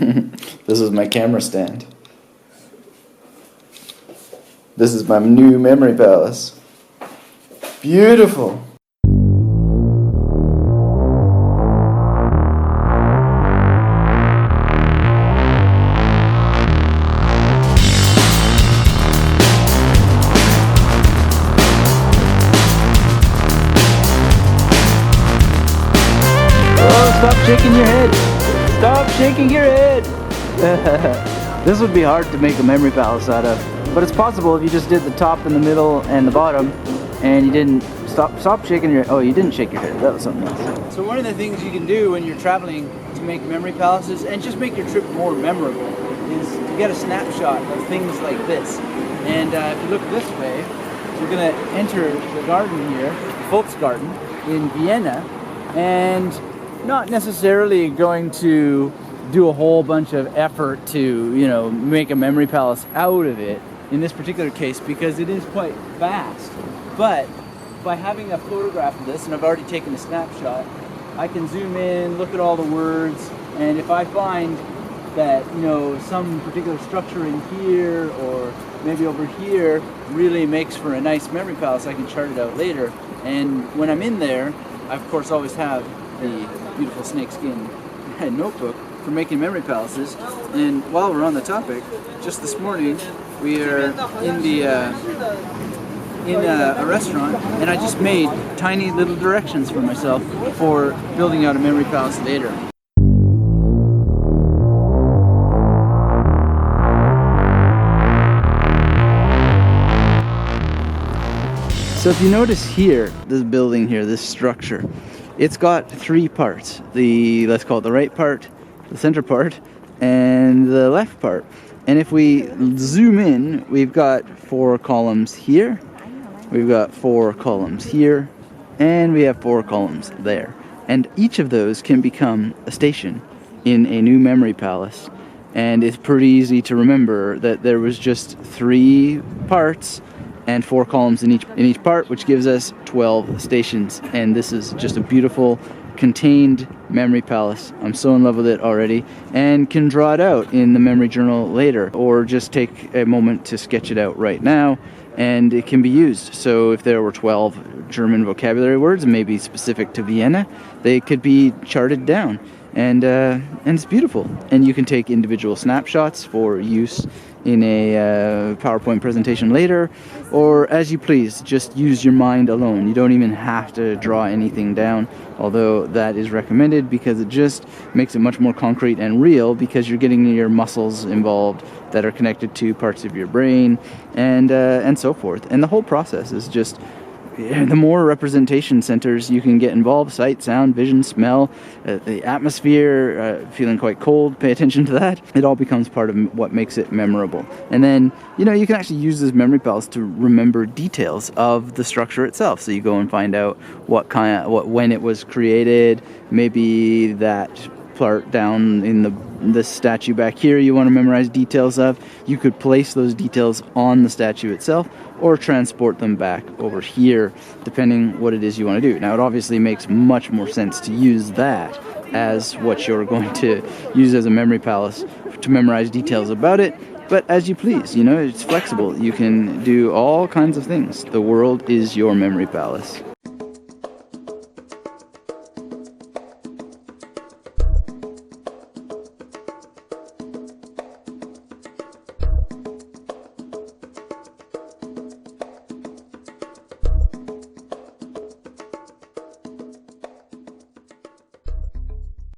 This is my camera stand. This is my new memory palace. Beautiful. Stop shaking your head! Stop shaking your head! This would be hard to make a memory palace out of, but it's possible if you just did the top and the middle and the bottom, and you didn't stop shaking your. Oh, you didn't shake your head. That was something else. So one of the things you can do when you're traveling to make memory palaces and just make your trip more memorable is to get a snapshot of things like this. And if you look this way, we're gonna enter the garden here, the Volksgarten in Vienna, and not necessarily going to do a whole bunch of effort to, you know, make a memory palace out of it in this particular case because it is quite vast. But by having a photograph of this, and I've already taken a snapshot, I can zoom in, look at all the words, and if I find that, you know, some particular structure in here or maybe over here really makes for a nice memory palace, I can chart it out later. And when I'm in there, I of course always have the beautiful snakeskin notebook for making memory palaces. And while we're on the topic, just this morning we are in a restaurant, and I just made tiny little directions for myself for building out a memory palace later. So if you notice here, this building here, this structure, it's got three parts. Let's call it the right part, the center part, and the left part. And if we zoom in, we've got 4 columns here, we've got 4 columns here, and we have 4 columns there. And each of those can become a station in a new memory palace. And it's pretty easy to remember that there was just 3 parts and 4 columns in each part, which gives us 12 stations. And this is just a beautiful contained memory palace. I'm so in love with it already, and can draw it out in the memory journal later, or just take a moment to sketch it out right now, and it can be used. So if there were 12 German vocabulary words, maybe specific to Vienna, they could be charted down, and it's beautiful. And you can take individual snapshots for use in a PowerPoint presentation later, or as you please, just use your mind alone. You don't even have to draw anything down, although that is recommended because it just makes it much more concrete and real, because you're getting your muscles involved that are connected to parts of your brain, and so forth. And the whole process is just, the more representation centers you can get involved, sight, sound, vision, smell, the atmosphere, feeling quite cold, pay attention to that. It all becomes part of what makes it memorable. And then, you know, you can actually use this memory palace to remember details of the structure itself. So you go and find out when it was created, maybe that part down in the statue back here you want to memorize details of. You could place those details on the statue itself, or transport them back over here, depending what it is you want to do. Now, it obviously makes much more sense to use that as what you're going to use as a memory palace to memorize details about it, but as you please, you know, it's flexible. You can do all kinds of things. The world is your memory palace.